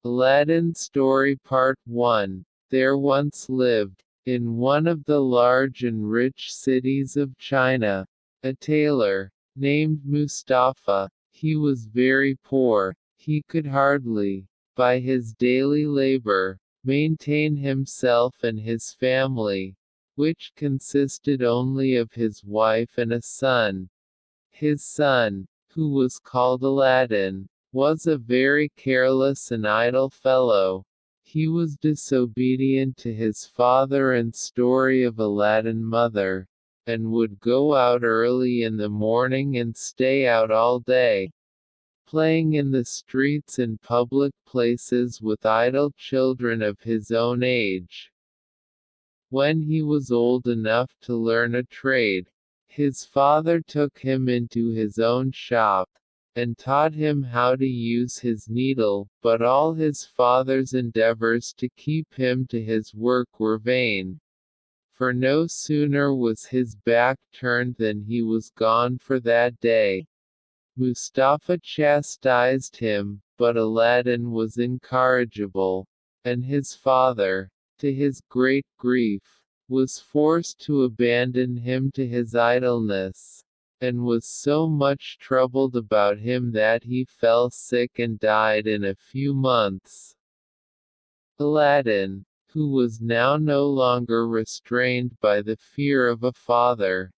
Aladdin Story Part 1. There once lived, in one of the large and rich cities of China, a tailor, named Mustafa. He was very poor. He could hardly, by his daily labor, maintain himself and his family, which consisted only of his wife and a son. His son, who was called Aladdin, was a very careless and idle fellow. He was disobedient to his father and story of Aladdin mother, and would go out early in the morning and stay out all day, playing in the streets and public places with idle children of his own age. When he was old enough to learn a trade, his father took him into his own shop, and taught him how to use his needle, but all his father's endeavors to keep him to his work were vain, for no sooner was his back turned than he was gone for that day. Mustafa chastised him, but Aladdin was incorrigible, and his father, to his great grief, was forced to abandon him to his idleness, and was so much troubled about him that he fell sick and died in a few months. Aladdin, who was now no longer restrained by the fear of a father,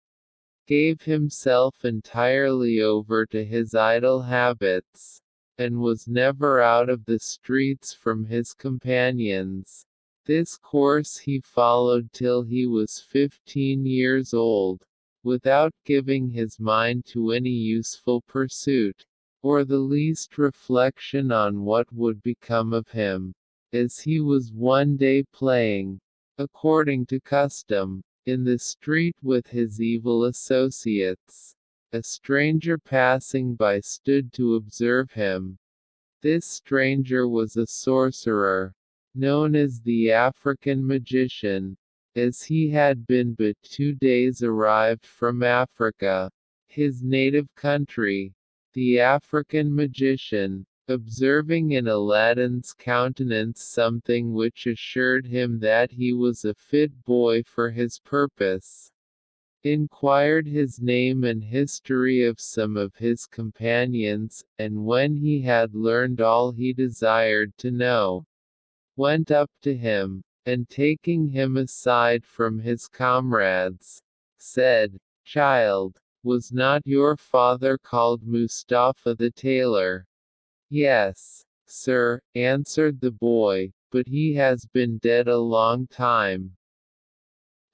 gave himself entirely over to his idle habits, and was never out of the streets from his companions. This course he followed till he was 15 years old, without giving his mind to any useful pursuit, or the least reflection on what would become of him, as he was one day playing, according to custom, in the street with his evil associates. A stranger passing by stood to observe him. This stranger was a sorcerer, known as the African magician, as he had been but 2 days arrived from Africa, his native country. The African magician, observing in Aladdin's countenance something which assured him that he was a fit boy for his purpose, inquired his name and history of some of his companions, and when he had learned all he desired to know, went up to him, and taking him aside from his comrades, said, "Child, was not your father called Mustafa the tailor?" "Yes, sir," answered the boy, "but he has been dead a long time."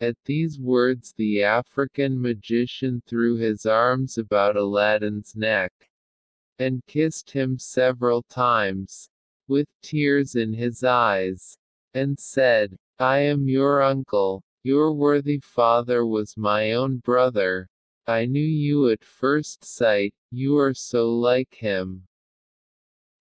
At these words the African magician threw his arms about Aladdin's neck, and kissed him several times, with tears in his eyes, and said, "I am your uncle. Your worthy father was my own brother. I knew you at first sight, you are so like him."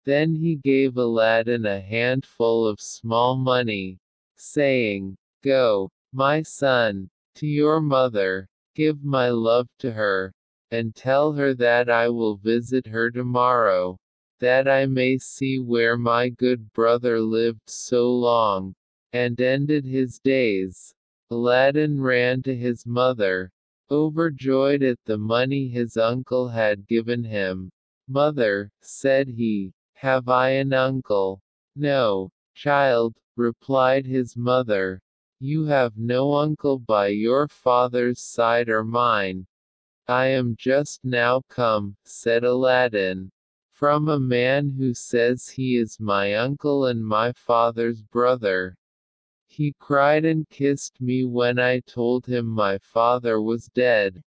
Then he gave Aladdin a handful of small money, saying, "Go, my son, to your mother, give my love to her, and tell her that I will visit her tomorrow, that I may see where my good brother lived so long, and ended his days." Aladdin ran to his mother, overjoyed at the money his uncle had given him. "Mother," said he, "have I an uncle?" "No, child," replied his mother, "you have no uncle by your father's side or mine." "I am just now come," said Aladdin, "from a man who says he is my uncle and my father's brother. He cried and kissed me when I told him my father was dead,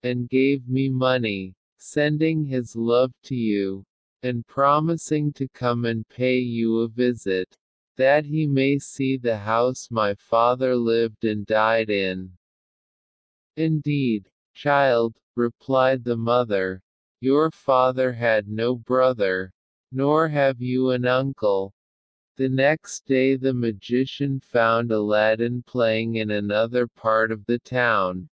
and gave me money, sending his love to you, and promising to come and pay you a visit, that he may see the house my father lived and died in." "Indeed, child," replied the mother, "your father had no brother, nor have you an uncle." The next day the magician found Aladdin playing in another part of the town,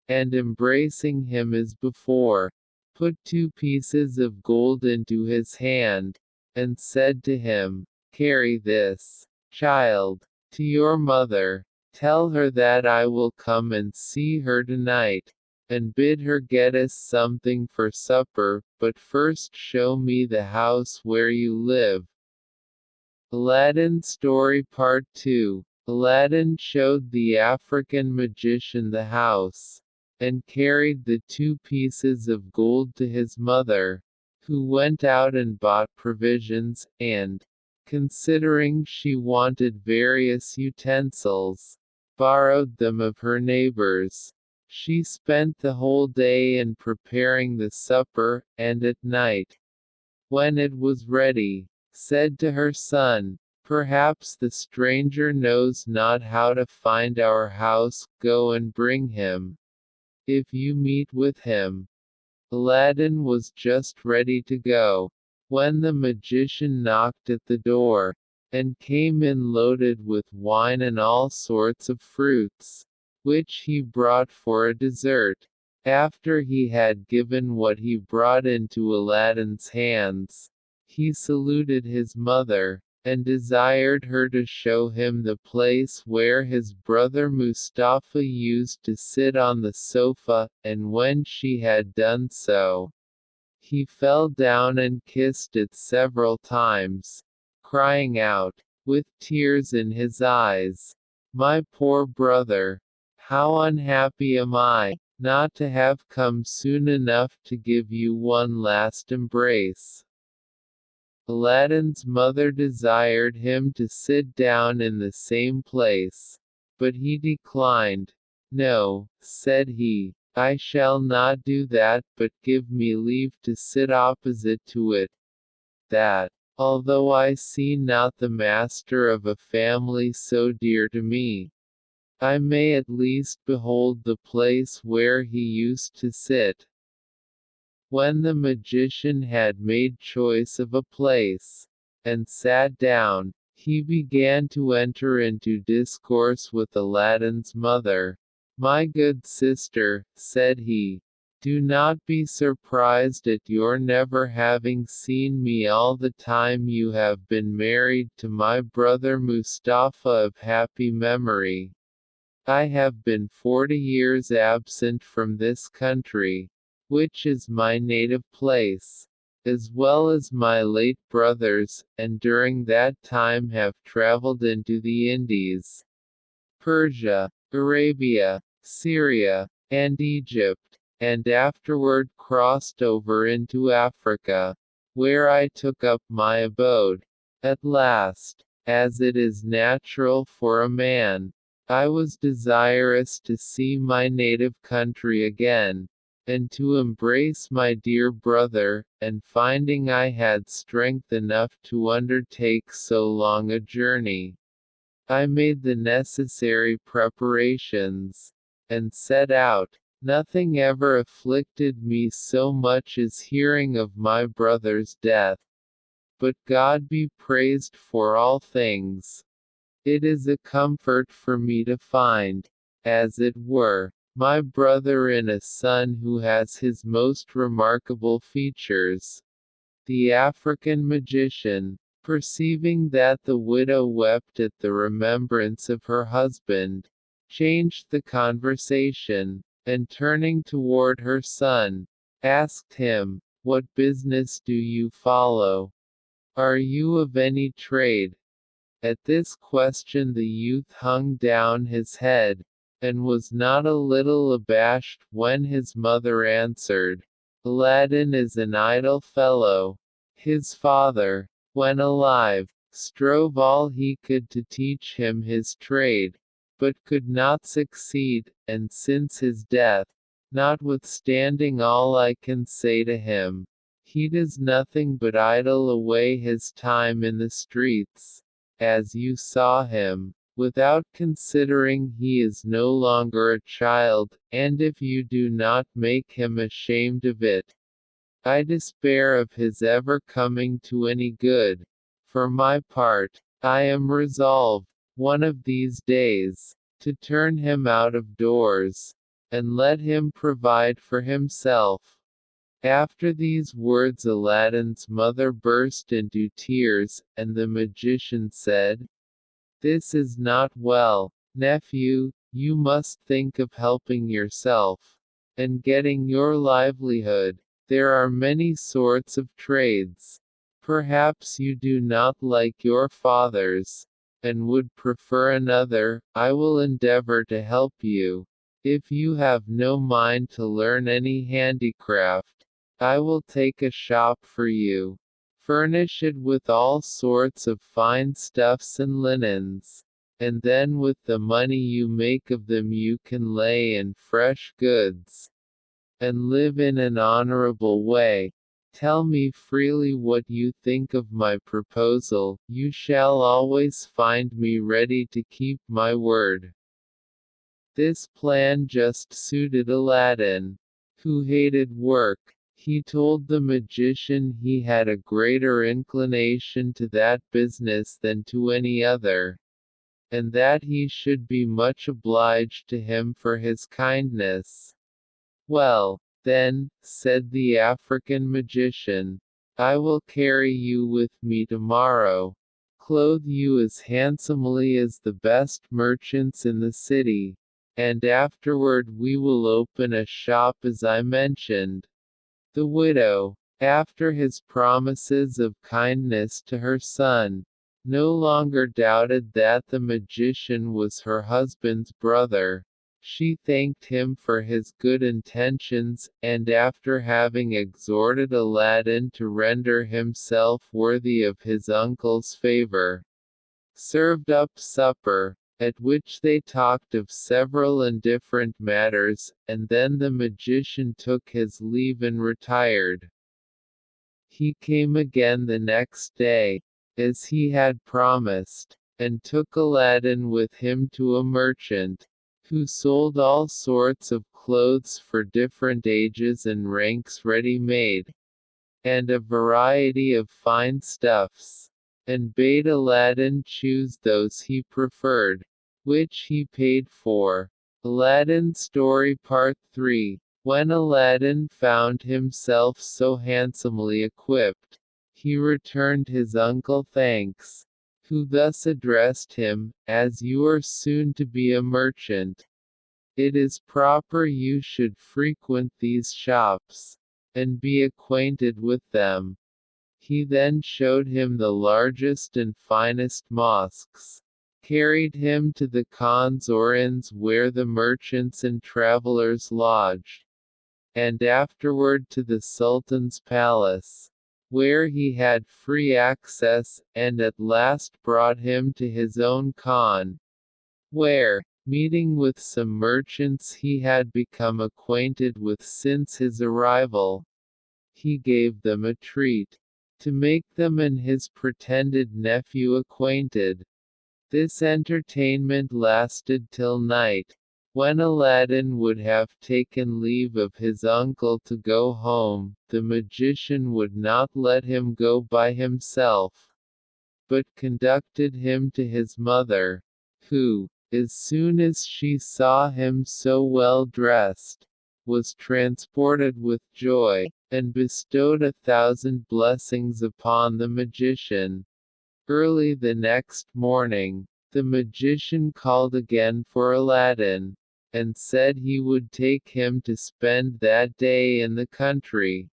and embracing him as before, put 2 pieces of gold into his hand, and said to him, Carry this child to your mother. Tell her that I will come and see her tonight, and bid her get us something for supper, but first show me the house where you live. Aladdin Story Part 2. Aladdin showed the African magician the house, and carried the 2 pieces of gold to his mother, who went out and bought provisions, and, considering she wanted various utensils, borrowed them of her neighbors. She spent the whole day in preparing the supper, and at night, when it was ready, said to her son, "Perhaps the stranger knows not how to find our house, go and bring him. If you meet with him." Aladdin was just ready to go, when the magician knocked at the door, and came in loaded with wine and all sorts of fruits, which he brought for a dessert. After he had given what he brought into Aladdin's hands, he saluted his mother, and desired her to show him the place where his brother Mustafa used to sit on the sofa, and when she had done so, he fell down and kissed it several times, crying out, with tears in his eyes, "My poor brother! How unhappy am I, not to have come soon enough to give you one last embrace." Aladdin's mother desired him to sit down in the same place, but he declined. "No," said he, "I shall not do that, but give me leave to sit opposite to it, that, although I see not the master of a family so dear to me, I may at least behold the place where he used to sit." When the magician had made choice of a place, and sat down, he began to enter into discourse with Aladdin's mother. "My good sister," said he, "do not be surprised at your never having seen me all the time you have been married to my brother Mustafa of happy memory. I have been 40 years absent from this country, which is my native place, as well as my late brother's, and during that time have traveled into the Indies, Persia, Arabia, Syria, and Egypt, and afterward crossed over into Africa, where I took up my abode. At last, as it is natural for a man, I was desirous to see my native country again, and to embrace my dear brother, and finding I had strength enough to undertake so long a journey, I made the necessary preparations, and set out. Nothing ever afflicted me so much as hearing of my brother's death. But God be praised for all things. It is a comfort for me to find, as it were, my brother in a son who has his most remarkable features." The African magician, perceiving that the widow wept at the remembrance of her husband, changed the conversation, and turning toward her son, asked him, "What business do you follow? Are you of any trade?" At this question the youth hung down his head, and was not a little abashed when his mother answered, "Aladdin is an idle fellow. His father, when alive, strove all he could to teach him his trade, but could not succeed, and since his death, notwithstanding all I can say to him, he does nothing but idle away his time in the streets, as you saw him, without considering he is no longer a child, and if you do not make him ashamed of it, I despair of his ever coming to any good. For my part, I am resolved, one of these days, to turn him out of doors, and let him provide for himself." After these words Aladdin's mother burst into tears, and the magician said, "This is not well, nephew, you must think of helping yourself, and getting your livelihood. There are many sorts of trades. Perhaps you do not like your father's, and would prefer another. I will endeavor to help you. If you have no mind to learn any handicraft, I will take a shop for you. Furnish it with all sorts of fine stuffs and linens, and then with the money you make of them you can lay in fresh goods, and live in an honorable way. Tell me freely what you think of my proposal, you shall always find me ready to keep my word." This plan just suited Aladdin, who hated work. He told the magician he had a greater inclination to that business than to any other, and that he should be much obliged to him for his kindness. "Well, then," said the African magician, "I will carry you with me tomorrow, clothe you as handsomely as the best merchants in the city, and afterward we will open a shop as I mentioned." The widow, after his promises of kindness to her son, no longer doubted that the magician was her husband's brother. She thanked him for his good intentions, and after having exhorted Aladdin to render himself worthy of his uncle's favor, served up supper, at which they talked of several indifferent matters, and then the magician took his leave and retired. He came again the next day, as he had promised, and took Aladdin with him to a merchant, who sold all sorts of clothes for different ages and ranks ready-made, and a variety of fine stuffs, and bade Aladdin choose those he preferred, which he paid for. Aladdin's Story Part 3. When Aladdin found himself so handsomely equipped, he returned his uncle thanks, who thus addressed him, "As you are soon to be a merchant, it is proper you should frequent these shops, and be acquainted with them." He then showed him the largest and finest mosques, carried him to the khans or inns where the merchants and travelers lodged, and afterward to the Sultan's palace, where he had free access, and at last brought him to his own khan, where, meeting with some merchants he had become acquainted with since his arrival, he gave them a treat, to make them and his pretended nephew acquainted. This entertainment lasted till night, when Aladdin would have taken leave of his uncle to go home. The magician would not let him go by himself, but conducted him to his mother, who, as soon as she saw him so well dressed, was transported with joy, and bestowed 1,000 blessings upon the magician. Early the next morning, the magician called again for Aladdin, and said he would take him to spend that day in the country,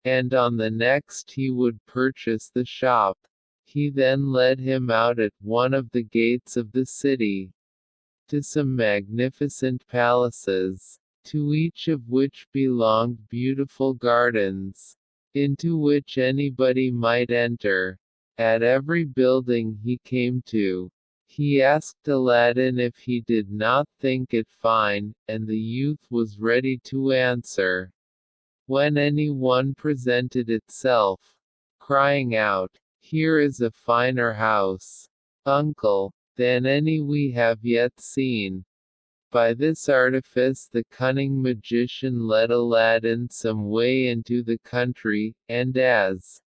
and on the next he would purchase the shop. He then led him out at one of the gates of the city, to some magnificent palaces, to each of which belonged beautiful gardens, into which anybody might enter. At every building he came to, he asked Aladdin if he did not think it fine, and the youth was ready to answer, when any one presented itself, crying out, "Here is a finer house, uncle, than any we have yet seen." By this artifice the cunning magician led Aladdin some way into the country, and as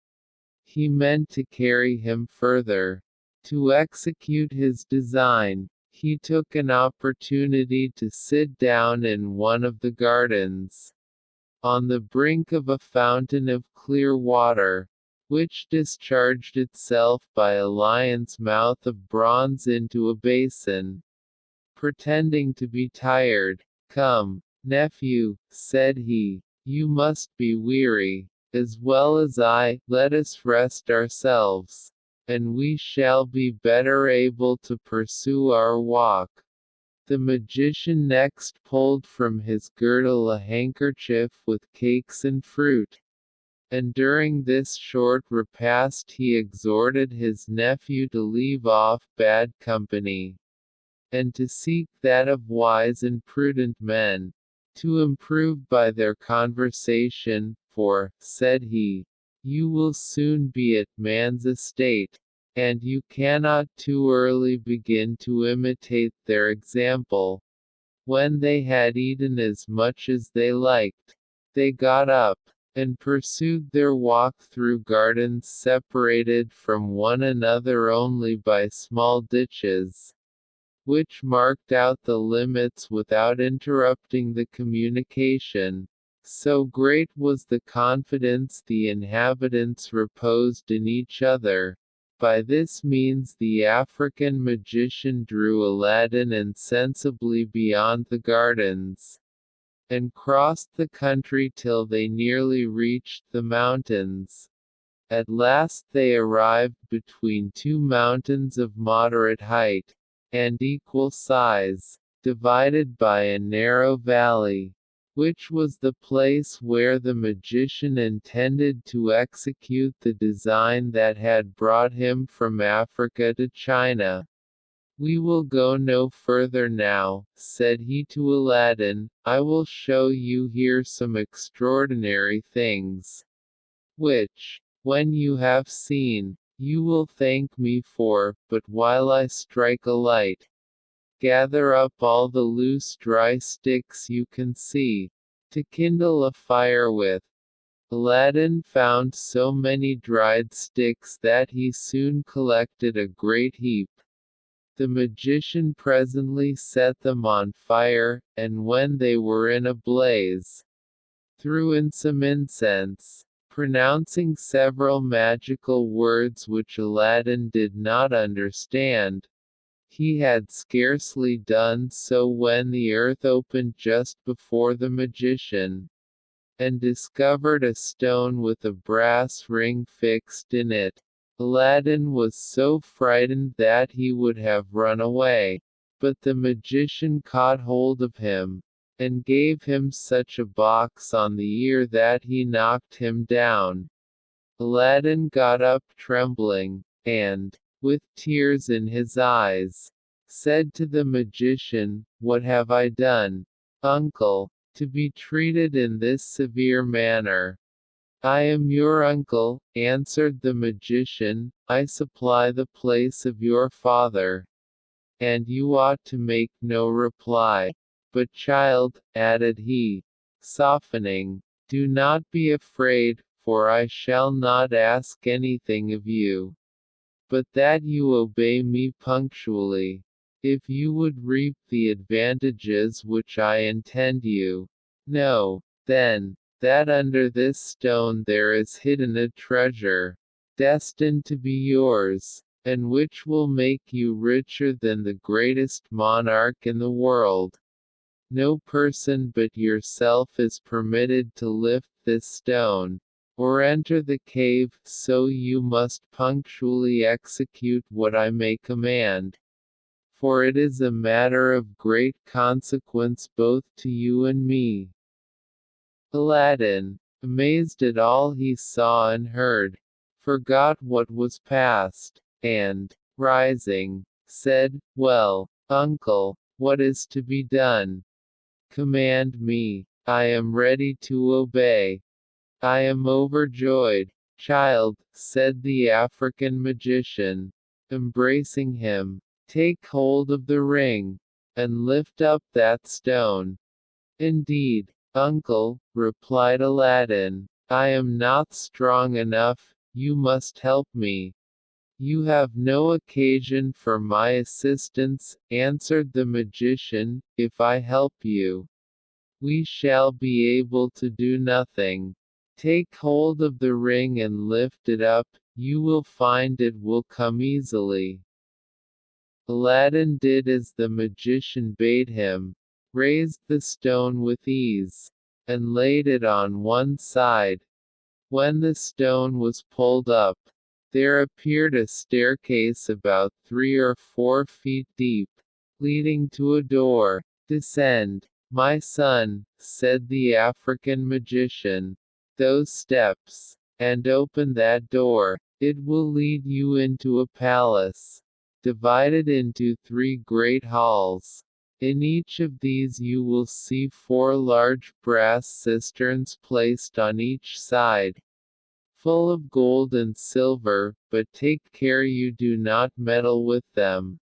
he meant to carry him further, to execute his design, he took an opportunity to sit down in one of the gardens. on the brink of a fountain of clear water, which discharged itself by a lion's mouth of bronze into a basin. Pretending to be tired, "Come, nephew," said he, "you must be weary, as well as I, let us rest ourselves, and we shall be better able to pursue our walk." The magician next pulled from his girdle a handkerchief with cakes and fruit, and during this short repast he exhorted his nephew to leave off bad company, and to seek that of wise and prudent men, to improve by their conversation, for, said he, you will soon be at man's estate, and you cannot too early begin to imitate their example. When they had eaten as much as they liked, they got up, and pursued their walk through gardens separated from one another only by small ditches, which marked out the limits without interrupting the communication. So great was the confidence the inhabitants reposed in each other. By this means the African magician drew Aladdin insensibly beyond the gardens, and crossed the country till they nearly reached the mountains. At last they arrived between two mountains of moderate height, and equal size, divided by a narrow valley, which was the place where the magician intended to execute the design that had brought him from Africa to China. "We will go no further now," said he to Aladdin. "I will show you here some extraordinary things, which, when you have seen, you will thank me for, but while I strike a light, gather up all the loose dry sticks you can see, to kindle a fire with." Aladdin found so many dried sticks that he soon collected a great heap. The magician presently set them on fire, and when they were in a blaze, threw in some incense, pronouncing several magical words which Aladdin did not understand. He had scarcely done so when the earth opened just before the magician, and discovered a stone with a brass ring fixed in it. Aladdin was so frightened that he would have run away, but the magician caught hold of him, and gave him such a box on the ear that he knocked him down. Aladdin got up trembling, and, with tears in his eyes, said to the magician, "What have I done, uncle, to be treated in this severe manner?" "I am your uncle," answered the magician. "I supply the place of your father, and you ought to make no reply. But child," added he, softening, "do not be afraid, for I shall not ask anything of you, but that you obey me punctually, if you would reap the advantages which I intend you. Know, then, that under this stone there is hidden a treasure, destined to be yours, and which will make you richer than the greatest monarch in the world. No person but yourself is permitted to lift this stone, or enter the cave, so you must punctually execute what I may command, for it is a matter of great consequence both to you and me." Aladdin, amazed at all he saw and heard, forgot what was past, and, rising, said, "Well, uncle, what is to be done? Command me, I am ready to obey." "I am overjoyed, child," said the African magician, embracing him. "Take hold of the ring, and lift up that stone." "Indeed, uncle," replied Aladdin, "I am not strong enough, you must help me." "You have no occasion for my assistance," answered the magician, "if I help you. we shall be able to do nothing. Take hold of the ring and lift it up, you will find it will come easily." Aladdin did as the magician bade him, raised the stone with ease, and laid it on one side. When the stone was pulled up, there appeared a staircase about 3 or 4 feet deep, leading to a door. "Descend, my son," said the African magician, "those steps, and open that door. It will lead you into a palace, divided into 3 great halls. In each of these you will see 4 large brass cisterns placed on each side, full of gold and silver, but take care you do not meddle with them.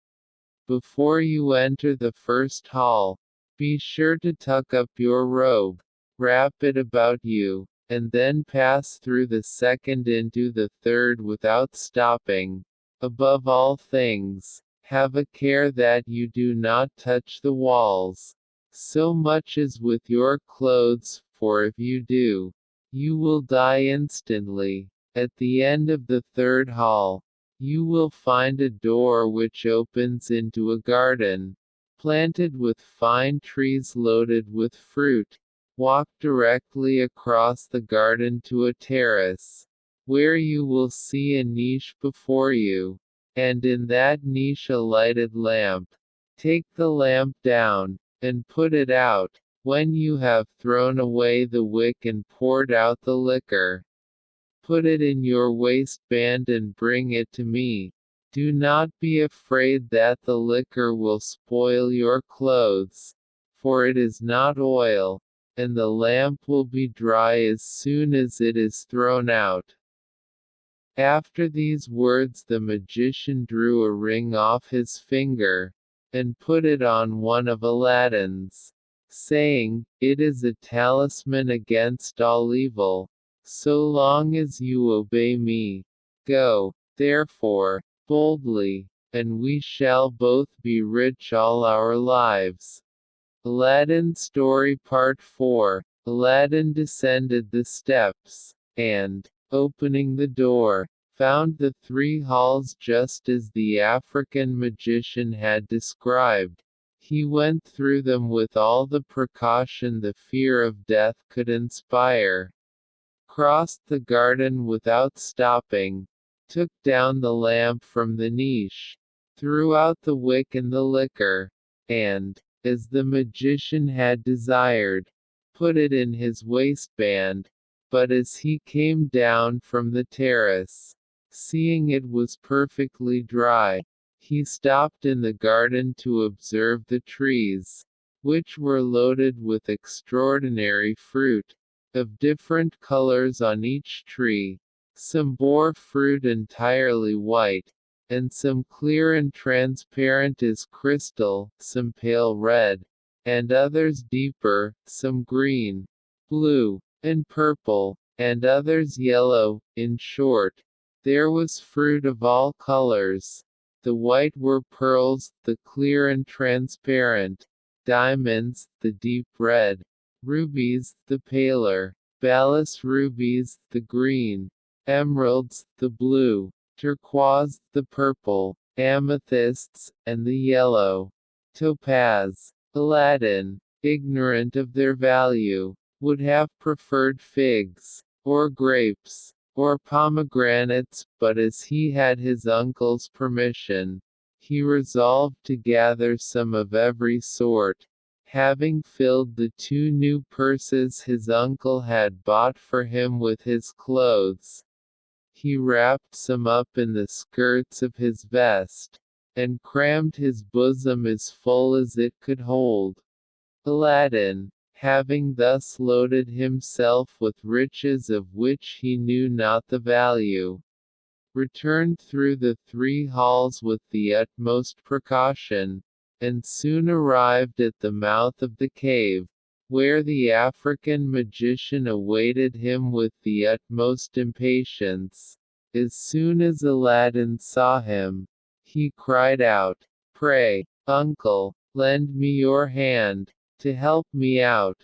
Before you enter the first hall, be sure to tuck up your robe, wrap it about you, and then pass through the second into the third without stopping. Above all things, have a care that you do not touch the walls, so much as with your clothes, for if you do, you will die instantly. At the end of the third hall, you will find a door which opens into a garden, planted with fine trees loaded with fruit. Walk directly across the garden to a terrace, where you will see a niche before you, and in that niche a lighted lamp. Take the lamp down, and put it out. When you have thrown away the wick and poured out the liquor, put it in your waistband and bring it to me. Do not be afraid that the liquor will spoil your clothes, for it is not oil, and the lamp will be dry as soon as it is thrown out." After these words the magician drew a ring off his finger, and put it on one of Aladdin's, saying, "It is a talisman against all evil, so long as you obey me. Go, therefore, boldly, and we shall both be rich all our lives." Aladdin Story Part 4. Aladdin descended the steps, and, opening the door, found the 3 halls just as the African magician had described. He went through them with all the precaution the fear of death could inspire, crossed the garden without stopping, took down the lamp from the niche, threw out the wick and the liquor, and, as the magician had desired, put it in his waistband. But as he came down from the terrace, seeing it was perfectly dry, he stopped in the garden to observe the trees, which were loaded with extraordinary fruit, of different colors on each tree. Some bore fruit entirely white, and some clear and transparent as crystal, some pale red, and others deeper, some green, blue, and purple, and others yellow. In short, there was fruit of all colors. The white were pearls, the clear and transparent, diamonds, the deep red, rubies, the paler, balas rubies, the green, emeralds, the blue, turquoise, the purple, amethysts, and the yellow, topaz. Aladdin, ignorant of their value, would have preferred figs, or grapes, or pomegranates, but as he had his uncle's permission, he resolved to gather some of every sort. Having filled the 2 new purses his uncle had bought for him with his clothes, he wrapped some up in the skirts of his vest, and crammed his bosom as full as it could hold. Aladdin, having thus loaded himself with riches of which he knew not the value, returned through the 3 halls with the utmost precaution, and soon arrived at the mouth of the cave, where the African magician awaited him with the utmost impatience. As soon as Aladdin saw him, he cried out, "Pray, uncle, lend me your hand, to help me out."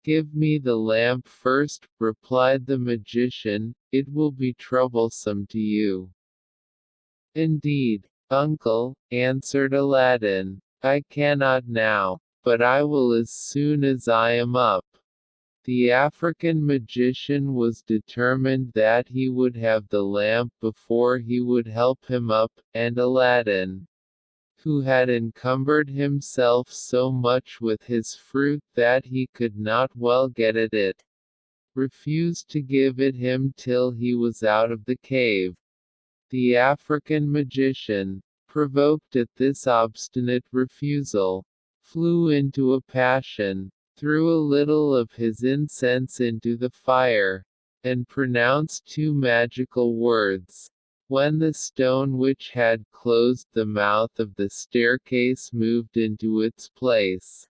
"Give me the lamp first," replied the magician, "it will be troublesome to you." "Indeed, uncle," answered Aladdin, "I cannot now, but I will as soon as I am up." The African magician was determined that he would have the lamp before he would help him up, and Aladdin, who had encumbered himself so much with his fruit that he could not well get at it, refused to give it him till he was out of the cave. The African magician, provoked at this obstinate refusal, flew into a passion, threw a little of his incense into the fire, and pronounced two magical words. When the stone which had closed the mouth of the staircase moved into its place,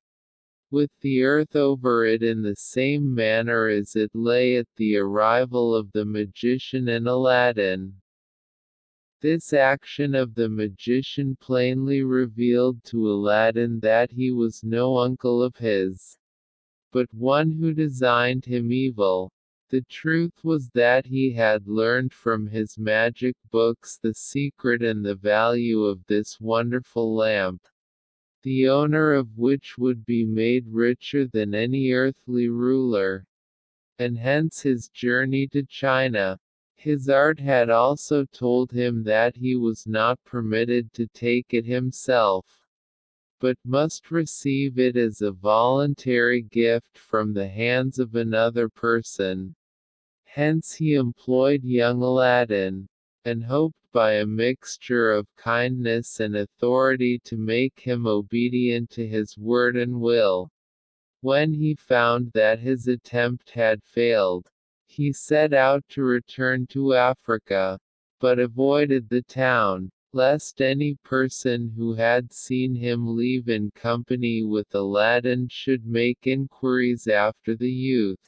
with the earth over it in the same manner as it lay at the arrival of the magician and Aladdin. This action of the magician plainly revealed to Aladdin that he was no uncle of his, but one who designed him evil. The truth was that he had learned from his magic books the secret and the value of this wonderful lamp, the owner of which would be made richer than any earthly ruler, and hence his journey to China. His art had also told him that he was not permitted to take it himself, but must receive it as a voluntary gift from the hands of another person. Hence he employed young Aladdin, and hoped by a mixture of kindness and authority to make him obedient to his word and will. When he found that his attempt had failed, he set out to return to Africa, but avoided the town, lest any person who had seen him leave in company with Aladdin should make inquiries after the youth.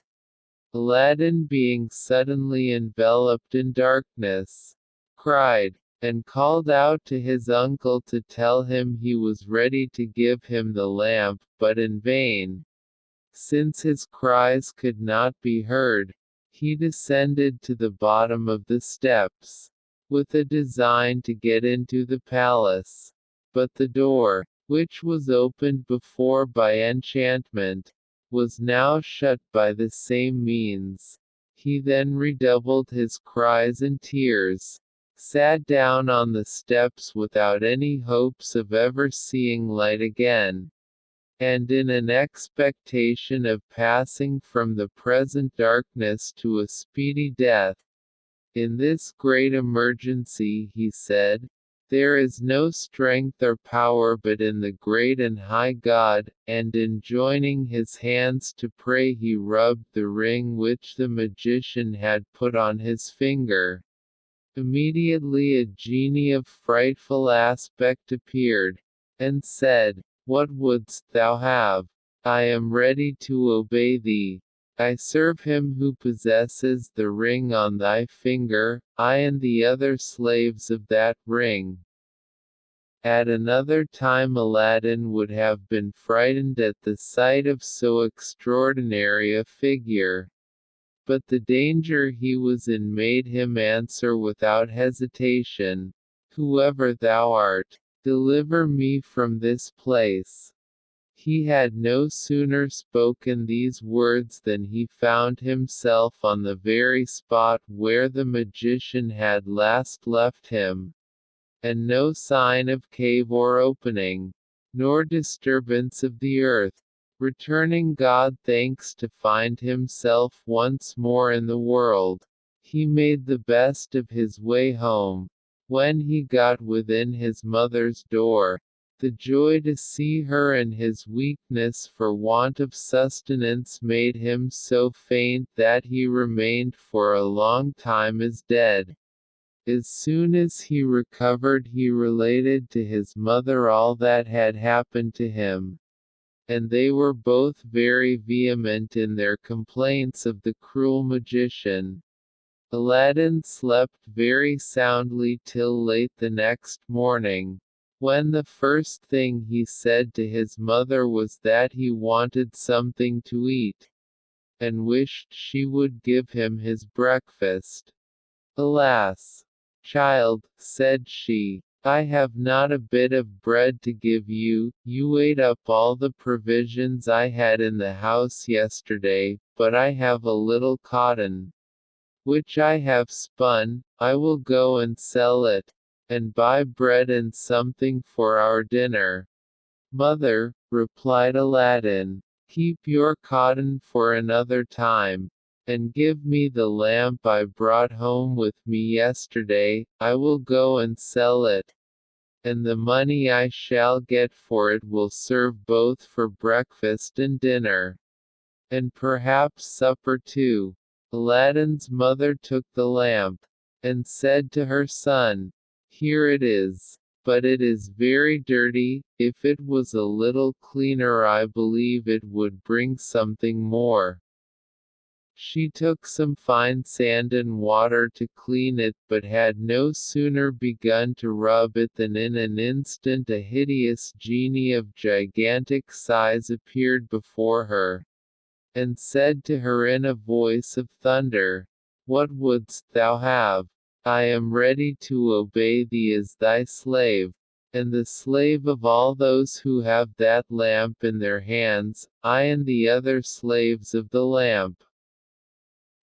Aladdin, being suddenly enveloped in darkness, cried, and called out to his uncle to tell him he was ready to give him the lamp, but in vain. Since his cries could not be heard, he descended to the bottom of the steps, with a design to get into the palace. But the door, which was opened before by enchantment, was now shut by the same means. He then redoubled his cries and tears, sat down on the steps without any hopes of ever seeing light again, and in an expectation of passing from the present darkness to a speedy death. "In this great emergency," he said, "there is no strength or power but in the great and high God," and in joining his hands to pray he rubbed the ring which the magician had put on his finger. Immediately a genie of frightful aspect appeared, and said, "What wouldst thou have? I am ready to obey thee. I serve him who possesses the ring on thy finger, I and the other slaves of that ring." At another time Aladdin would have been frightened at the sight of so extraordinary a figure, but the danger he was in made him answer without hesitation, "Whoever thou art, deliver me from this place." He had no sooner spoken these words than he found himself on the very spot where the magician had last left him, and no sign of cave or opening, nor disturbance of the earth. Returning God thanks to find himself once more in the world, he made the best of his way home. When he got within his mother's door, the joy to see her and his weakness for want of sustenance made him so faint that he remained for a long time as dead. As soon as he recovered he related to his mother all that had happened to him, and they were both very vehement in their complaints of the cruel magician. Aladdin slept very soundly till late the next morning, when the first thing he said to his mother was that he wanted something to eat. and wished she would give him his breakfast. "Alas, child," said she, "I have not a bit of bread to give you. You ate up all the provisions I had in the house yesterday, but I have a little cotton, which I have spun. I will go and sell it, and buy bread and something for our dinner." "Mother," replied Aladdin, "keep your cotton for another time, and give me the lamp I brought home with me yesterday. I will go and sell it, and the money I shall get for it will serve both for breakfast and dinner, and perhaps supper too." Aladdin's mother took the lamp, and said to her son, "Here it is. But it is very dirty. If it was a little cleaner I believe it would bring something more." She took some fine sand and water to clean it, but had no sooner begun to rub it than in an instant a hideous genie of gigantic size appeared before her, and said to her in a voice of thunder, "What wouldst thou have? I am ready to obey thee as thy slave, and the slave of all those who have that lamp in their hands, I and the other slaves of the lamp."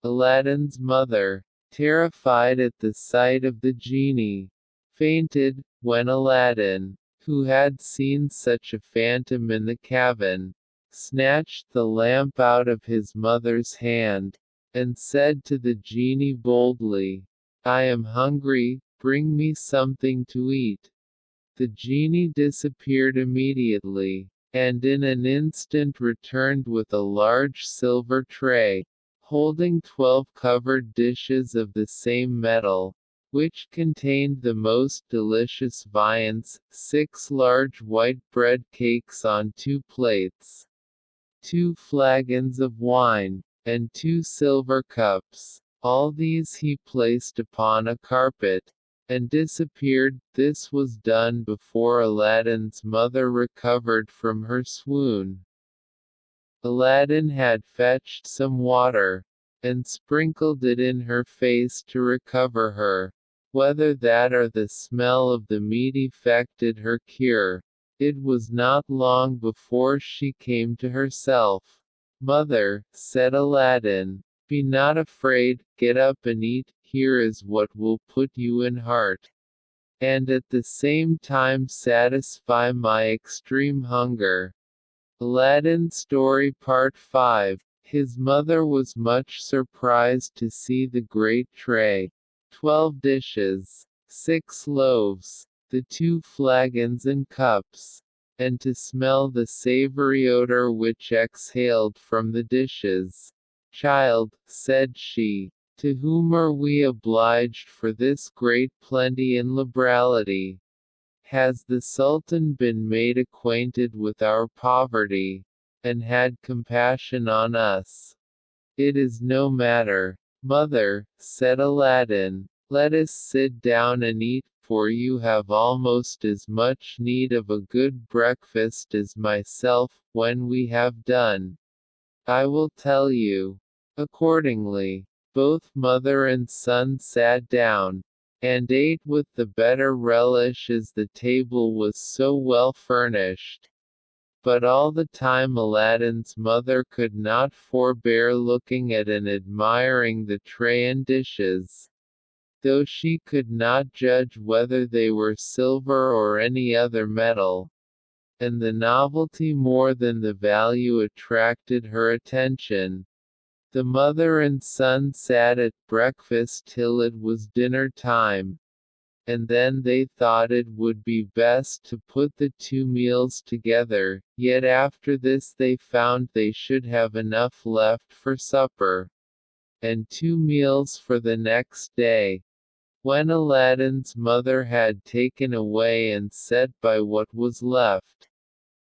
Aladdin's mother, terrified at the sight of the genie, fainted, when Aladdin, who had seen such a phantom in the cabin, snatched the lamp out of his mother's hand, and said to the genie boldly, "I am hungry, bring me something to eat." The genie disappeared immediately, and in an instant returned with a large silver tray, holding 12 covered dishes of the same metal, which contained the most delicious viands, 6 large white bread cakes on 2 plates, 2 flagons of wine, and 2 silver cups. All these he placed upon a carpet, and disappeared. This was done before Aladdin's mother recovered from her swoon. Aladdin had fetched some water, and sprinkled it in her face to recover her. Whether that or the smell of the meat effected her cure, it was not long before she came to herself. "Mother," said Aladdin, "be not afraid, get up and eat. Here is what will put you in heart, and at the same time satisfy my extreme hunger." Aladdin Story Part 5. His mother was much surprised to see the great tray, 12 dishes, 6 loaves, the 2 flagons and cups, and to smell the savory odor which exhaled from the dishes. "Child," said she, "to whom are we obliged for this great plenty and liberality? Has the Sultan been made acquainted with our poverty, and had compassion on us?" "It is no matter, mother," said Aladdin, "let us sit down and eat, for you have almost as much need of a good breakfast as myself. When we have done, I will tell you." Accordingly, both mother and son sat down, and ate with the better relish as the table was so well furnished. But all the time Aladdin's mother could not forbear looking at and admiring the tray and dishes, though she could not judge whether they were silver or any other metal, and the novelty more than the value attracted her attention. The mother and son sat at breakfast till it was dinner time, and then they thought it would be best to put the 2 meals together, yet after this they found they should have enough left for supper, and 2 meals for the next day. When Aladdin's mother had taken away and set by what was left,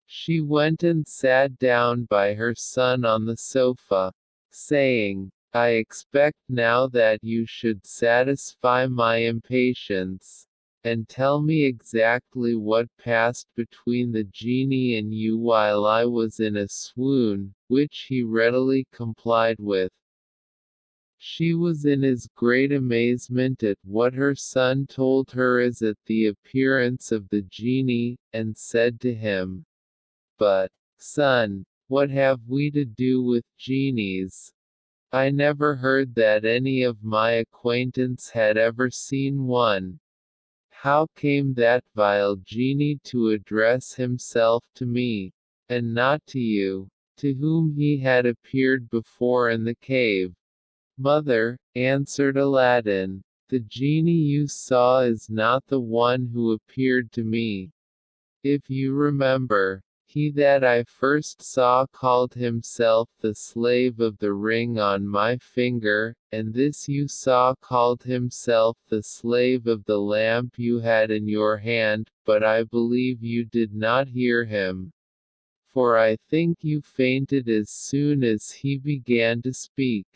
she went and sat down by her son on the sofa, saying, "I expect now that you should satisfy my impatience, and tell me exactly what passed between the genie and you while I was in a swoon," which he readily complied with. She was in as great amazement at what her son told her as at the appearance of the genie, and said to him, "But, son, what have we to do with genies? I never heard that any of my acquaintance had ever seen one. How came that vile genie to address himself to me, and not to you, to whom he had appeared before in the cave?" "Mother," answered Aladdin, "the genie you saw is not the one who appeared to me. If you remember, he that I first saw called himself the slave of the ring on my finger, and this you saw called himself the slave of the lamp you had in your hand, but I believe you did not hear him. For I think you fainted as soon as he began to speak."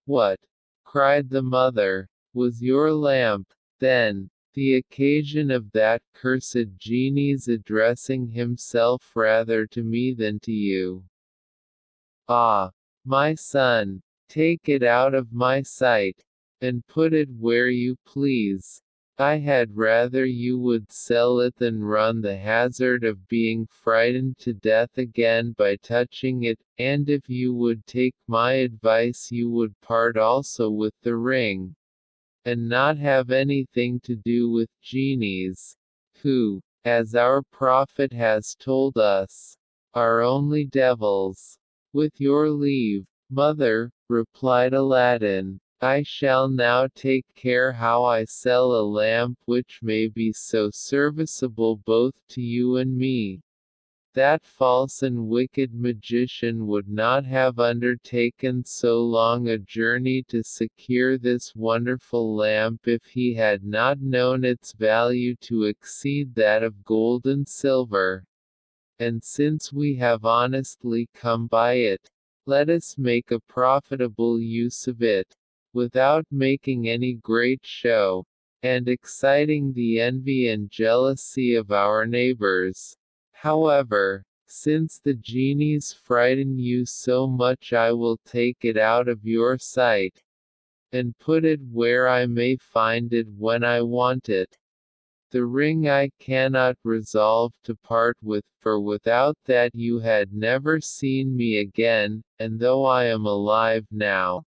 "What," cried the mother, "was your lamp, then, the occasion of that cursed genie's addressing himself rather to me than to you? Ah, my son, take it out of my sight, and put it where you please. I had rather you would sell it than run the hazard of being frightened to death again by touching it, and if you would take my advice you would part also with the ring, and not have anything to do with genies, who, as our prophet has told us, are only devils." "With your leave, mother," replied Aladdin, "I shall now take care how I sell a lamp which may be so serviceable both to you and me. That false and wicked magician would not have undertaken so long a journey to secure this wonderful lamp if he had not known its value to exceed that of gold and silver. And since we have honestly come by it, let us make a profitable use of it, without making any great show, and exciting the envy and jealousy of our neighbors. However, since the genies frighten you so much I will take it out of your sight, and put it where I may find it when I want it. The ring I cannot resolve to part with, for without that you had never seen me again, and though I am alive now,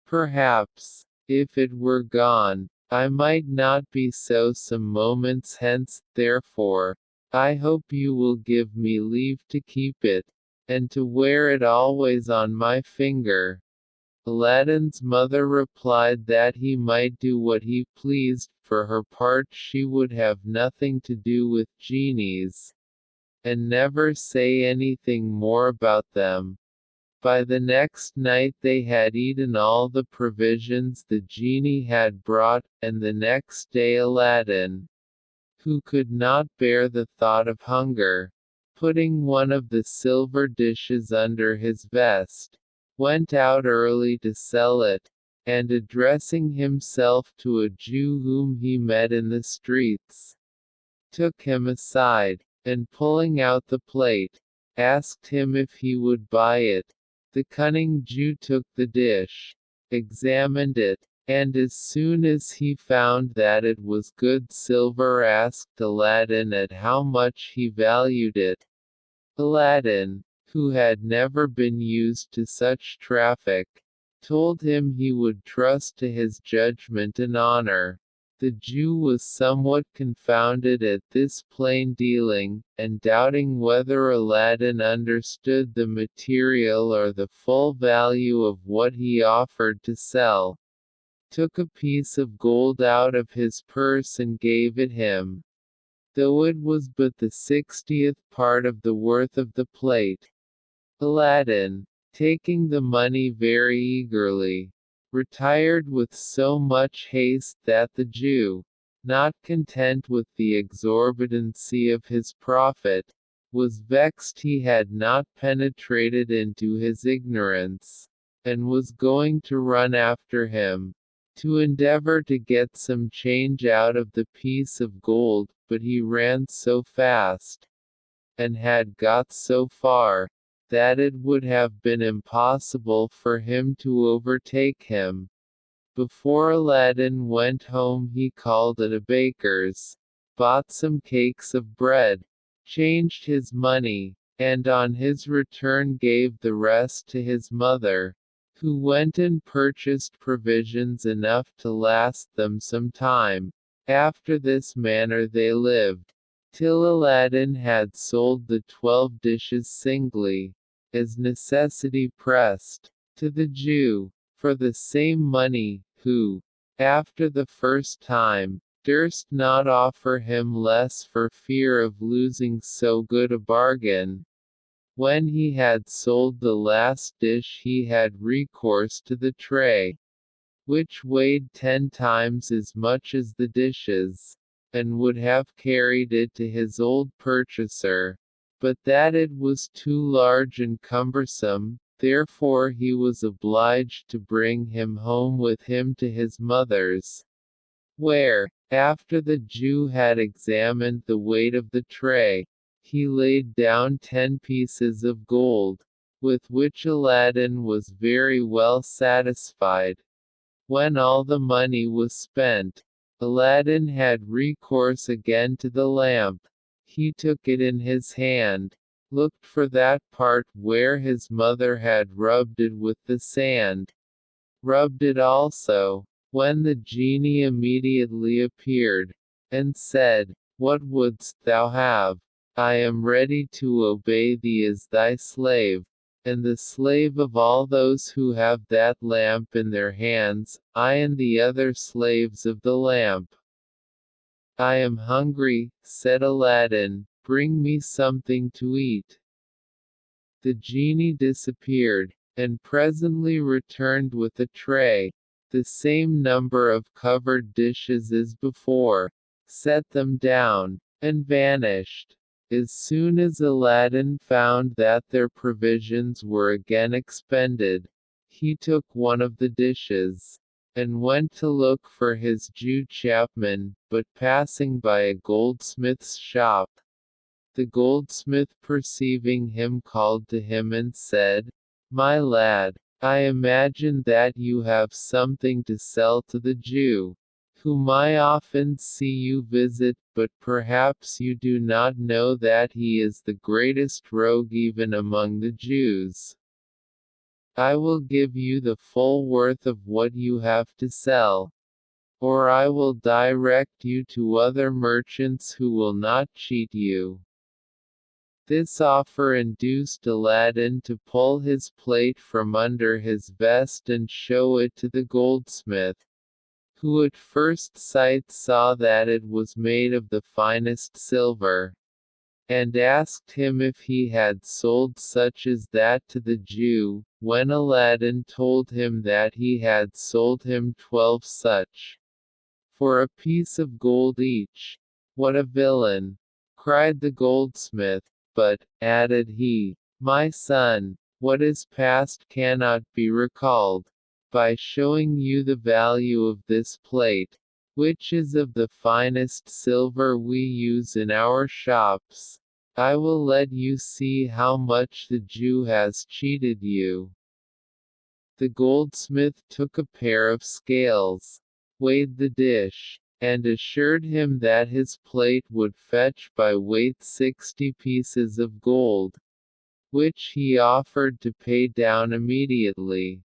perhaps, if it were gone, I might not be so some moments hence, therefore, I hope you will give me leave to keep it, and to wear it always on my finger." Aladdin's mother replied that he might do what he pleased, for her part she would have nothing to do with genies, and never say anything more about them. By the next night they had eaten all the provisions the genie had brought, and the next day Aladdin, who could not bear the thought of hunger, putting one of the silver dishes under his vest, went out early to sell it, and addressing himself to a Jew whom he met in the streets, took him aside, and pulling out the plate, asked him if he would buy it. The cunning Jew took the dish, examined it, and as soon as he found that it was good silver asked Aladdin at how much he valued it. Aladdin, who had never been used to such traffic, told him he would trust to his judgment and honor. The Jew was somewhat confounded at this plain dealing, and doubting whether Aladdin understood the material or the full value of what he offered to sell, took a piece of gold out of his purse and gave it him, though it was but the 60th part of the worth of the plate. Aladdin, taking the money very eagerly, retired with so much haste that the Jew, not content with the exorbitancy of his profit, was vexed he had not penetrated into his ignorance, and was going to run after him, to endeavor to get some change out of the piece of gold, but he ran so fast, and had got so far, that it would have been impossible for him to overtake him. Before Aladdin went home he called at a baker's, bought some cakes of bread, changed his money, and on his return gave the rest to his mother, who went and purchased provisions enough to last them some time. After this manner they lived, till Aladdin had sold the 12 dishes singly, as necessity pressed, to the Jew, for the same money, who, after the first time, durst not offer him less for fear of losing so good a bargain. When he had sold the last dish he had recourse to the tray, which weighed 10 times as much as the dishes, and would have carried it to his old purchaser, but that it was too large and cumbersome, therefore he was obliged to bring him home with him to his mother's, where, after the Jew had examined the weight of the tray, he laid down 10 pieces of gold, with which Aladdin was very well satisfied. When all the money was spent, Aladdin had recourse again to the lamp. He took it in his hand, looked for that part where his mother had rubbed it with the sand, rubbed it also, when the genie immediately appeared, and said, "What wouldst thou have? I am ready to obey thee as thy slave, and the slave of all those who have that lamp in their hands, I and the other slaves of the lamp." "I am hungry," said Aladdin, "bring me something to eat." The genie disappeared, and presently returned with a tray, the same number of covered dishes as before, set them down, and vanished. As soon as Aladdin found that their provisions were again expended, he took one of the dishes, and went to look for his Jew chapman, but passing by a goldsmith's shop, the goldsmith perceiving him called to him and said, "My lad, I imagine that you have something to sell to the Jew, whom I often see you visit, but perhaps you do not know that he is the greatest rogue even among the Jews. I will give you the full worth of what you have to sell, or I will direct you to other merchants who will not cheat you." This offer induced Aladdin to pull his plate from under his vest and show it to the goldsmith, who at first sight saw that it was made of the finest silver, and asked him if he had sold such as that to the Jew. When Aladdin told him that he had sold him 12 such, for a piece of gold each. "What a villain!" cried the goldsmith. "But," added he, "my son, what is past cannot be recalled. By showing you the value of this plate, which is of the finest silver we use in our shops, I will let you see how much the Jew has cheated you." The goldsmith took a pair of scales, weighed the dish, and assured him that his plate would fetch by weight 60 pieces of gold, which he offered to pay down immediately.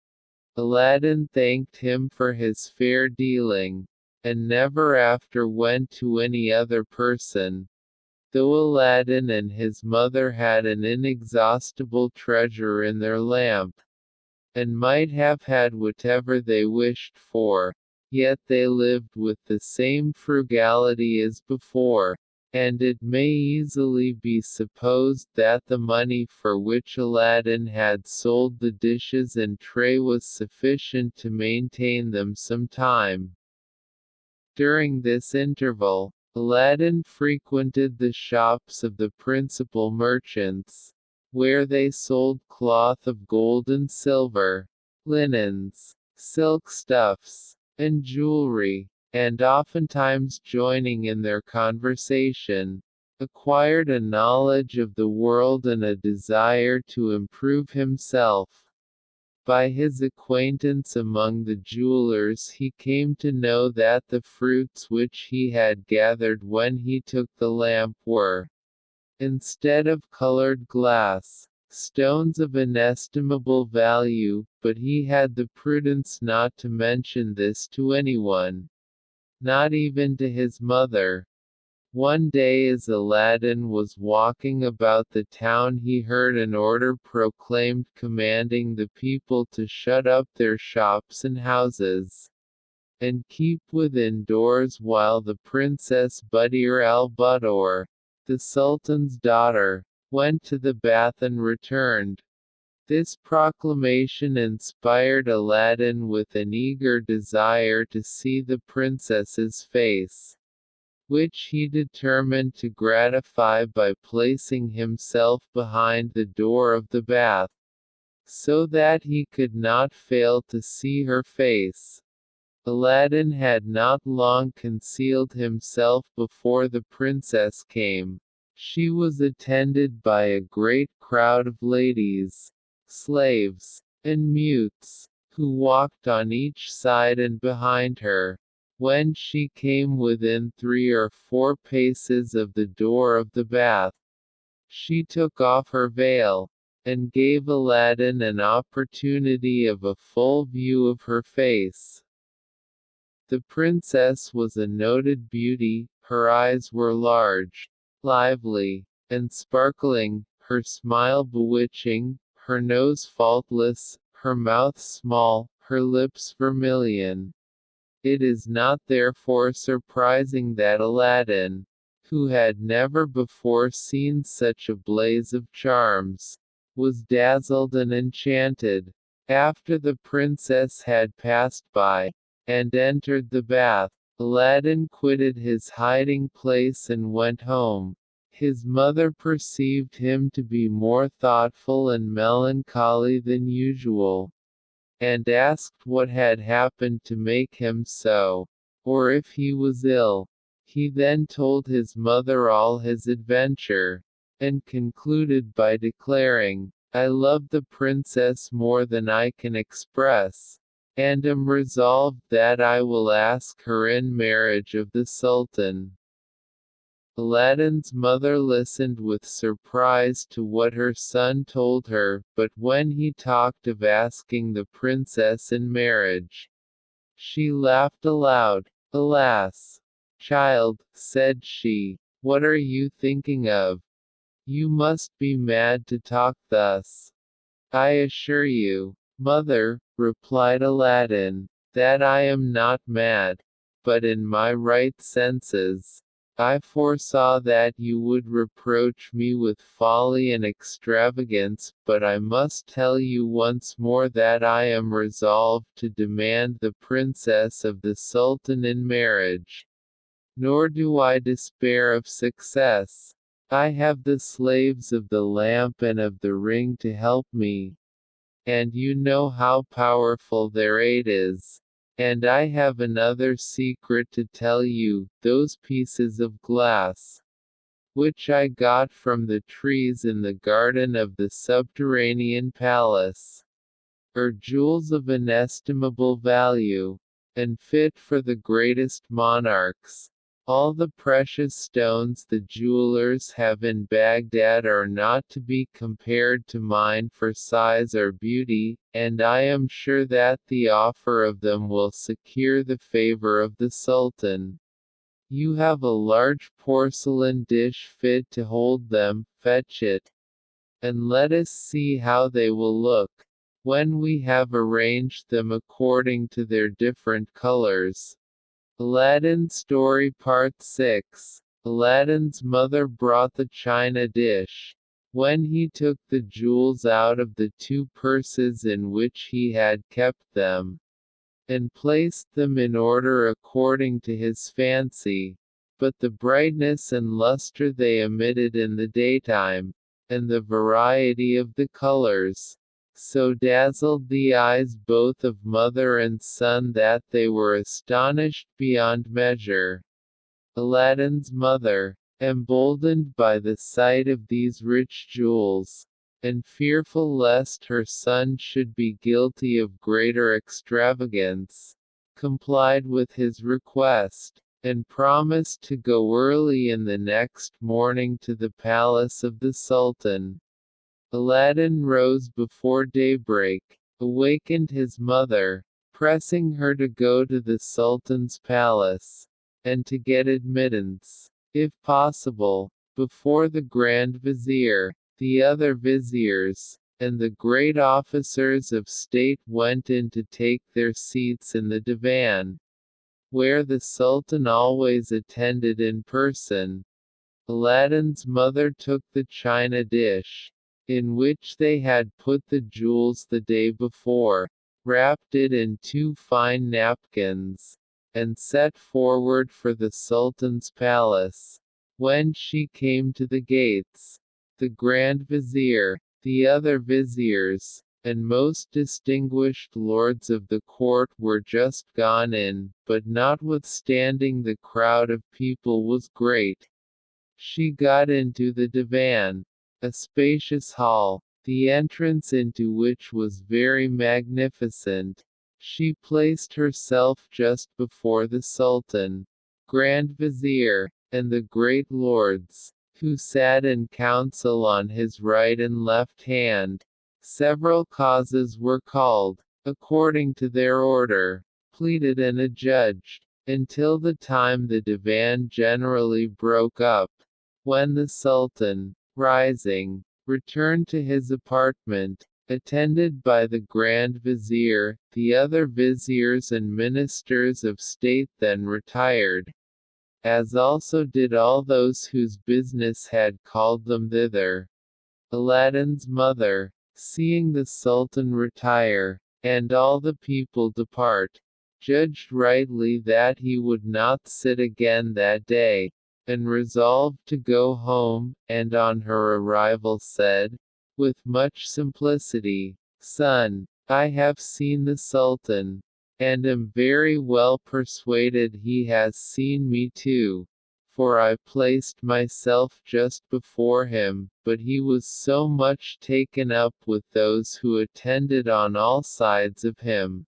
Aladdin thanked him for his fair dealing, and never after went to any other person, though Aladdin and his mother had an inexhaustible treasure in their lamp, and might have had whatever they wished for, yet they lived with the same frugality as before, and it may easily be supposed that the money for which Aladdin had sold the dishes and tray was sufficient to maintain them some time. During this interval, Aladdin frequented the shops of the principal merchants, where they sold cloth of gold and silver, linens, silk stuffs, and jewelry, and oftentimes joining in their conversation, acquired a knowledge of the world and a desire to improve himself. By his acquaintance among the jewelers he came to know that the fruits which he had gathered when he took the lamp were, instead of colored glass, stones of inestimable value, but he had the prudence not to mention this to anyone, not even to his mother. One day as Aladdin was walking about the town he heard an order proclaimed commanding the people to shut up their shops and houses, and keep within doors while the Princess Buddir al-Buddoor, the Sultan's daughter, went to the bath and returned. This proclamation inspired Aladdin with an eager desire to see the princess's face, which he determined to gratify by placing himself behind the door of the bath, so that he could not fail to see her face. Aladdin had not long concealed himself before the princess came. She was attended by a great crowd of ladies, slaves, and mutes, who walked on each side and behind her. When she came within 3 or 4 paces of the door of the bath, she took off her veil, and gave Aladdin an opportunity of a full view of her face. The princess was a noted beauty, her eyes were large, lively, and sparkling, her smile bewitching, her nose faultless, her mouth small, her lips vermilion. It is not therefore surprising that Aladdin, who had never before seen such a blaze of charms, was dazzled and enchanted. After the princess had passed by, and entered the bath, Aladdin quitted his hiding place and went home. His mother perceived him to be more thoughtful and melancholy than usual, and asked what had happened to make him so, or if he was ill. He then told his mother all his adventure, and concluded by declaring, "I love the princess more than I can express, and am resolved that I will ask her in marriage of the Sultan." Aladdin's mother listened with surprise to what her son told her, but when he talked of asking the princess in marriage, she laughed aloud. "Alas, child," said she, "what are you thinking of? You must be mad to talk thus." "I assure you, mother," replied Aladdin, "that I am not mad, but in my right senses. I foresaw that you would reproach me with folly and extravagance, but I must tell you once more that I am resolved to demand the princess of the Sultan in marriage. Nor do I despair of success. I have the slaves of the lamp and of the ring to help me, and you know how powerful their aid is. And I have another secret to tell you, those pieces of glass, which I got from the trees in the garden of the subterranean palace, are jewels of inestimable value, and fit for the greatest monarchs. All the precious stones the jewelers have in Baghdad are not to be compared to mine for size or beauty, and I am sure that the offer of them will secure the favor of the Sultan. You have a large porcelain dish fit to hold them, fetch it, and let us see how they will look, when we have arranged them according to their different colors." Aladdin Story Part 6. Aladdin's mother brought the china dish. When he took the jewels out of the 2 purses in which he had kept them, and placed them in order according to his fancy, but the brightness and luster they emitted in the daytime, and the variety of the colors, so dazzled the eyes both of mother and son that they were astonished beyond measure. Aladdin's mother, emboldened by the sight of these rich jewels, and fearful lest her son should be guilty of greater extravagance, complied with his request, and promised to go early in the next morning to the palace of the Sultan. Aladdin rose before daybreak, awakened his mother, pressing her to go to the Sultan's palace, and to get admittance, if possible, before the Grand Vizier. The other viziers, and the great officers of state went in to take their seats in the divan, where the Sultan always attended in person. Aladdin's mother took the china dish, in which they had put the jewels the day before, wrapped it in 2 fine napkins, and set forward for the Sultan's palace. When she came to the gates, the Grand Vizier, the other viziers, and most distinguished lords of the court were just gone in, but notwithstanding the crowd of people was great, she got into the divan, a spacious hall, the entrance into which was very magnificent. She placed herself just before the Sultan, Grand Vizier, and the great lords, who sat in council on his right and left hand. Several causes were called, according to their order, pleaded and adjudged, until the time the divan generally broke up, when the Sultan, rising, returned to his apartment, attended by the Grand Vizier. The other viziers and ministers of state then retired, as also did all those whose business had called them thither. Aladdin's mother, seeing the Sultan retire, and all the people depart, judged rightly that he would not sit again that day, and resolved to go home, and on her arrival said, with much simplicity, "Son, I have seen the Sultan, and am very well persuaded he has seen me too, for I placed myself just before him, but he was so much taken up with those who attended on all sides of him,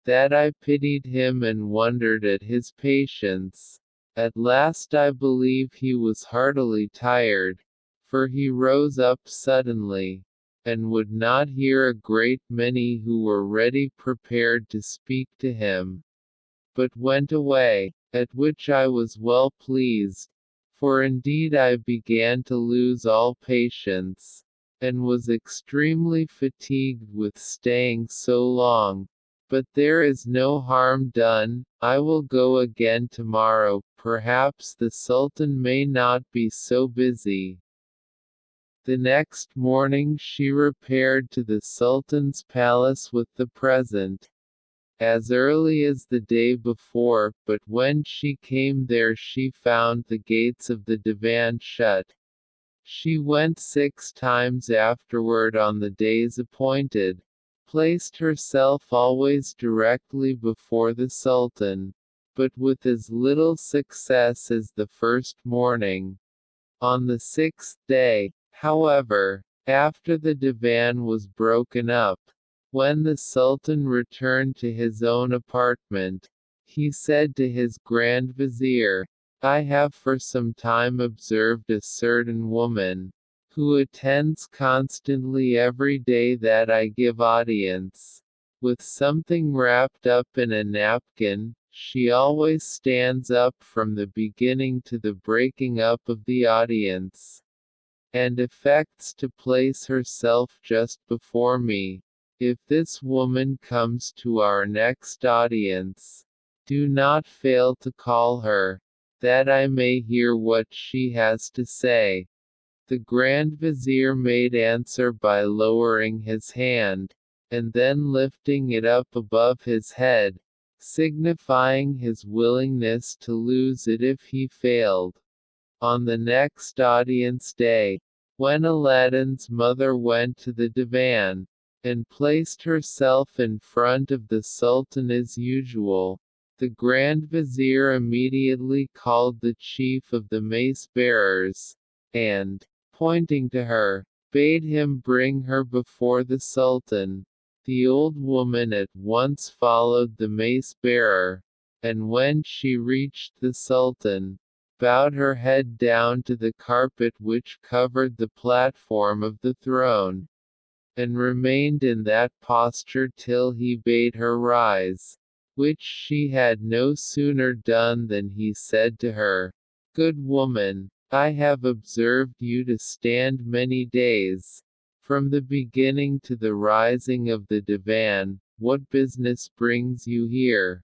that I pitied him and wondered at his patience. At last I believe he was heartily tired, for he rose up suddenly, and would not hear a great many who were ready prepared to speak to him, but went away, at which I was well pleased, for indeed I began to lose all patience, and was extremely fatigued with staying so long. But there is no harm done, I will go again tomorrow, perhaps the Sultan may not be so busy." The next morning she repaired to the Sultan's palace with the present, as early as the day before, but when she came there she found the gates of the divan shut. She went 6 times afterward on the days appointed, placed herself always directly before the Sultan, but with as little success as the first morning. On the 6th day, however, after the divan was broken up, when the Sultan returned to his own apartment, he said to his Grand Vizier, "I have for some time observed a certain woman, who attends constantly every day that I give audience. With something wrapped up in a napkin, she always stands up from the beginning to the breaking up of the audience, and affects to place herself just before me. If this woman comes to our next audience, do not fail to call her, that I may hear what she has to say." The Grand Vizier made answer by lowering his hand, and then lifting it up above his head, signifying his willingness to lose it if he failed. On the next audience day, when Aladdin's mother went to the divan, and placed herself in front of the Sultan as usual. The Grand Vizier immediately called the chief of the mace-bearers, and, pointing to her, bade him bring her before the Sultan. The old woman at once followed the mace-bearer, and when she reached the Sultan, bowed her head down to the carpet which covered the platform of the throne, and remained in that posture till he bade her rise, which she had no sooner done than he said to her, "Good woman, I have observed you to stand many days, from the beginning to the rising of the divan. What business brings you here?"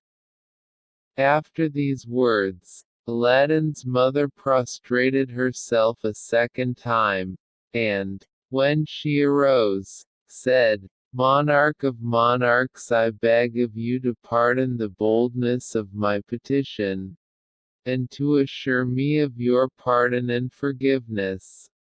After these words, Aladdin's mother prostrated herself a second time, and, when she arose, said, "Monarch of monarchs, I beg of you to pardon the boldness of my petition, and to assure me of your pardon and forgiveness."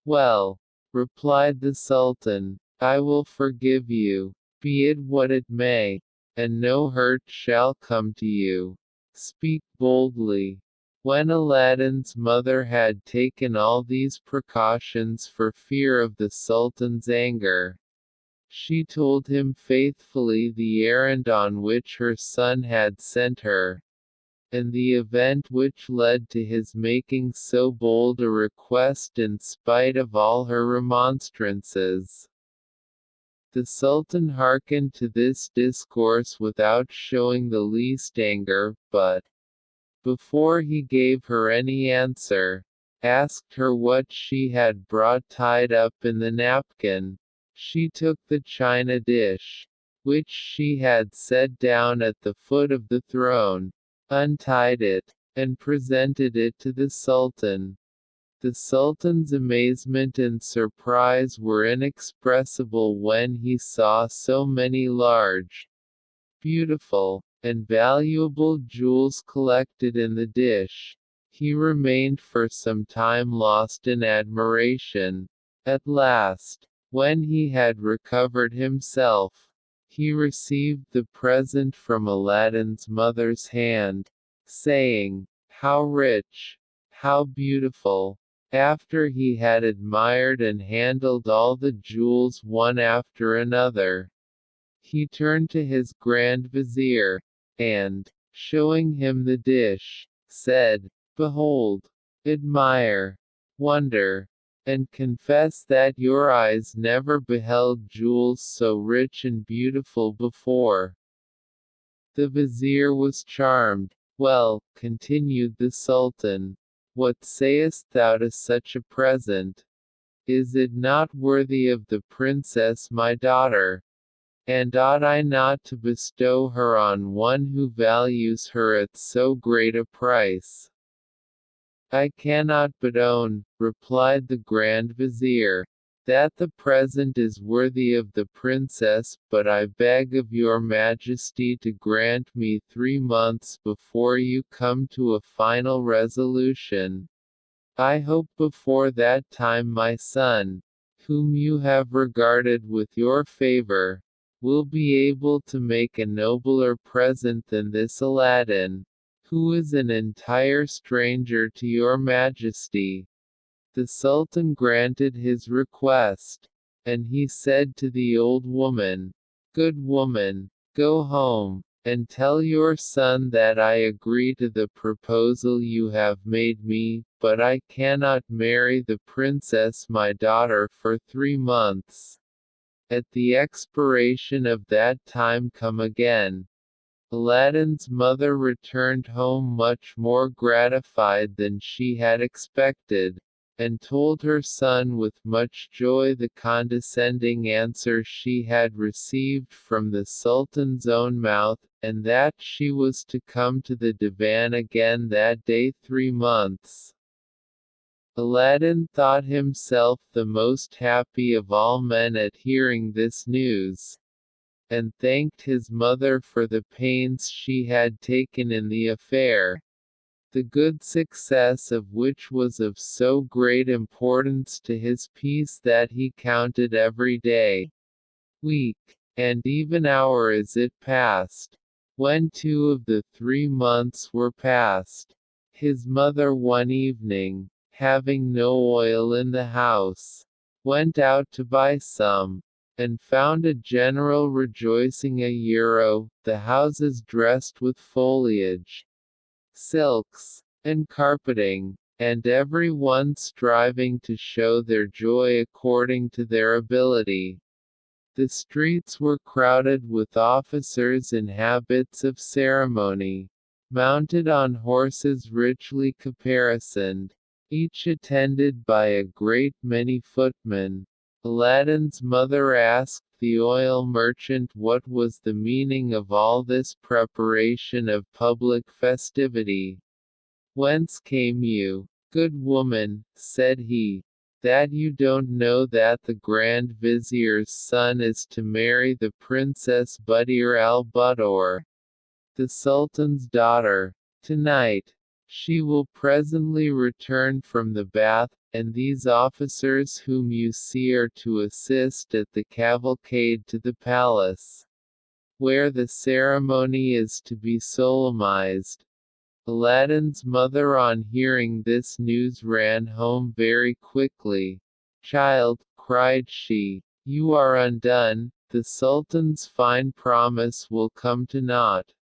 "Well," replied the Sultan, "I will forgive you, be it what it may, and no hurt shall come to you. Speak boldly." When Aladdin's mother had taken all these precautions for fear of the Sultan's anger, she told him faithfully the errand on which her son had sent her, and the event which led to his making so bold a request in spite of all her remonstrances. The Sultan hearkened to this discourse without showing the least anger, but, before he gave her any answer, asked her what she had brought tied up in the napkin. She took the china dish, which she had set down at the foot of the throne, untied it, and presented it to the Sultan. The Sultan's amazement and surprise were inexpressible when he saw so many large, beautiful, and valuable jewels collected in the dish. He remained for some time lost in admiration. At last, when he had recovered himself, he received the present from Aladdin's mother's hand, saying, "How rich! How beautiful!" After he had admired and handled all the jewels one after another, he turned to his Grand Vizier, and, showing him the dish, said, "Behold, admire, wonder, and confess that your eyes never beheld jewels so rich and beautiful before." The vizier was charmed. "Well," continued the Sultan, "what sayest thou to such a present? Is it not worthy of the princess my daughter? And ought I not to bestow her on one who values her at so great a price?" "I cannot but own," replied the Grand Vizier, "that the present is worthy of the princess, but I beg of your Majesty to grant me 3 months before you come to a final resolution. I hope before that time my son, whom you have regarded with your favor, will be able to make a nobler present than this Aladdin, who is an entire stranger to your Majesty." The Sultan granted his request, and he said to the old woman, "Good woman, go home, and tell your son that I agree to the proposal you have made me, but I cannot marry the princess my daughter for 3 months. At the expiration of that time come again." Aladdin's mother returned home much more gratified than she had expected, and told her son with much joy the condescending answer she had received from the Sultan's own mouth, and that she was to come to the divan again that day 3 months. Aladdin thought himself the most happy of all men at hearing this news, and thanked his mother for the pains she had taken in the affair, the good success of which was of so great importance to his peace that he counted every day, week, and even hour as it passed. When 2 of the 3 months were past, his mother one evening, having no oil in the house, went out to buy some, and found a general rejoicing the houses dressed with foliage, silks, and carpeting, and every one striving to show their joy according to their ability. The streets were crowded with officers in habits of ceremony, mounted on horses richly caparisoned, each attended by a great many footmen. Aladdin's mother asked the oil merchant what was the meaning of all this preparation of public festivity. "Whence came you, good woman," said he, "that you don't know that the Grand Vizier's son is to marry the Princess Buddir al-Buddoor, the Sultan's daughter, tonight? She will presently return from the bath, and these officers whom you see are to assist at the cavalcade to the palace, where the ceremony is to be solemnized." Aladdin's mother on hearing this news ran home very quickly. "Child," cried she, "you are undone, the Sultan's fine promise will come to naught.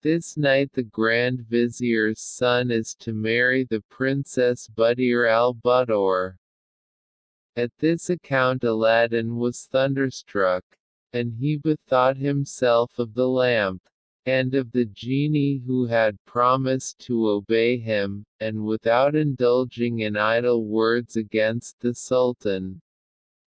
This night the Grand Vizier's son is to marry the Princess Buddir al-Buddoor." At this account Aladdin was thunderstruck, and he bethought himself of the lamp, and of the genie who had promised to obey him, and without indulging in idle words against the Sultan,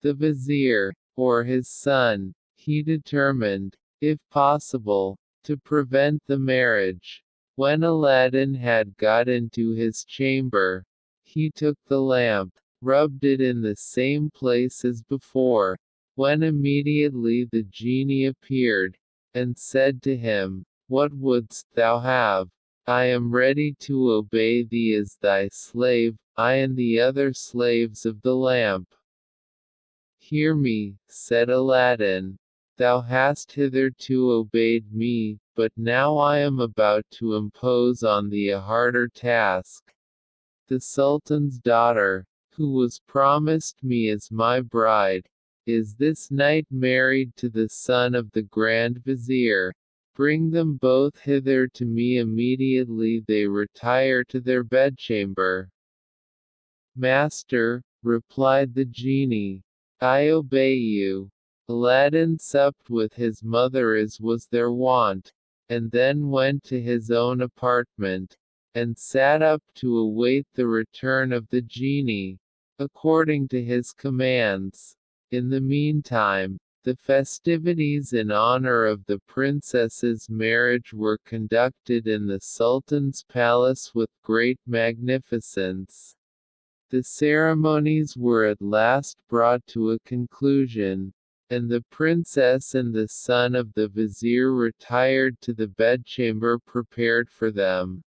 the vizier, or his son, he determined, if possible, to prevent the marriage. When Aladdin had got into his chamber, he took the lamp, rubbed it in the same place as before, when immediately the genie appeared, and said to him, "What wouldst thou have? I am ready to obey thee as thy slave, I and the other slaves of the lamp." "Hear me," said Aladdin. "Thou hast hitherto obeyed me, but now I am about to impose on thee a harder task. The Sultan's daughter, who was promised me as my bride, is this night married to the son of the Grand Vizier. Bring them both hither to me immediately they retire to their bedchamber." "Master," replied the genie, "I obey you." Aladdin supped with his mother as was their wont, and then went to his own apartment, and sat up to await the return of the genie, according to his commands. In the meantime, the festivities in honor of the princess's marriage were conducted in the Sultan's palace with great magnificence. The ceremonies were at last brought to a conclusion, and the princess and the son of the vizier retired to the bedchamber prepared for them.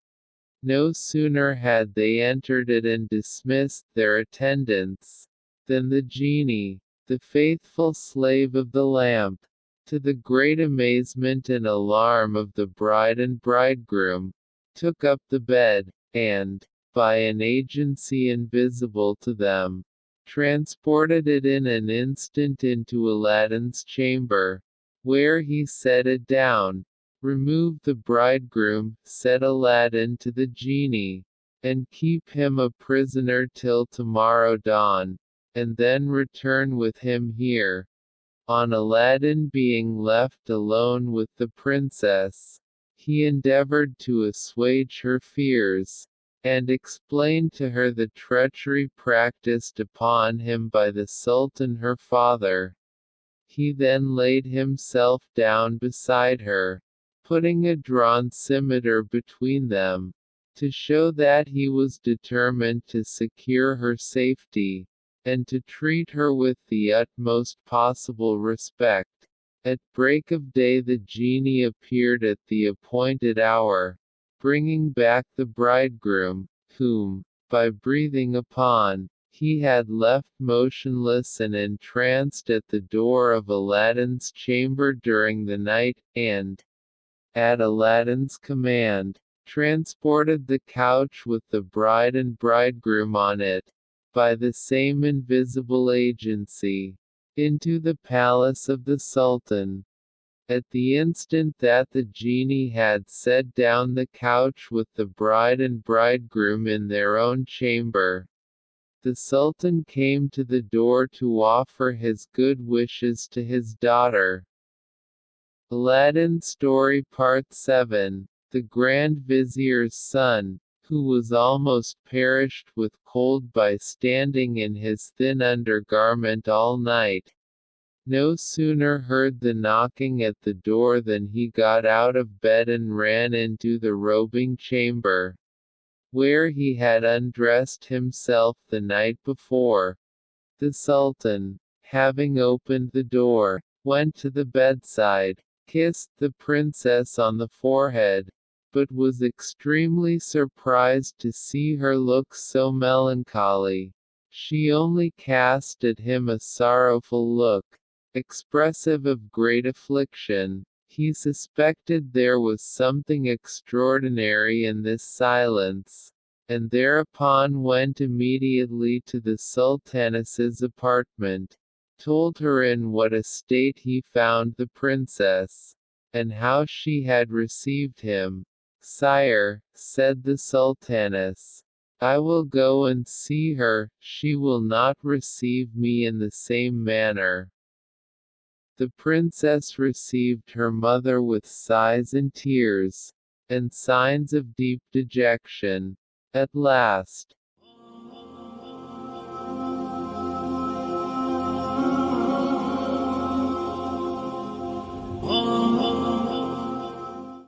No sooner had they entered it and dismissed their attendants, than the genie, the faithful slave of the lamp, to the great amazement and alarm of the bride and bridegroom, took up the bed, and, by an agency invisible to them, transported it in an instant into Aladdin's chamber, where he set it down. "Remove the bridegroom," said Aladdin to the genie, "and keep him a prisoner till tomorrow dawn, and then return with him here." On Aladdin being left alone with the princess, he endeavored to assuage her fears, and explained to her the treachery practiced upon him by the Sultan her father. He then laid himself down beside her, putting a drawn scimitar between them, to show that he was determined to secure her safety, and to treat her with the utmost possible respect. At break of day the genie appeared at the appointed hour, bringing back the bridegroom, whom, by breathing upon, he had left motionless and entranced at the door of Aladdin's chamber during the night, and, at Aladdin's command, transported the couch with the bride and bridegroom on it, by the same invisible agency, into the palace of the Sultan. At the instant that the genie had set down the couch with the bride and bridegroom in their own chamber, the Sultan came to the door to offer his good wishes to his daughter. Aladdin Story Part 7. The Grand Vizier's son, who was almost perished with cold by standing in his thin undergarment all night, no sooner heard the knocking at the door than he got out of bed and ran into the robing chamber, where he had undressed himself the night before. The Sultan, having opened the door, went to the bedside, kissed the princess on the forehead, but was extremely surprised to see her look so melancholy. She only cast at him a sorrowful look, expressive of great affliction. He suspected there was something extraordinary in this silence, and thereupon went immediately to the Sultaness's apartment, told her in what a state he found the princess, and how she had received him. "Sire," said the Sultaness, "I will go and see her, she will not receive me in the same manner." The princess received her mother with sighs and tears, and signs of deep dejection. At last,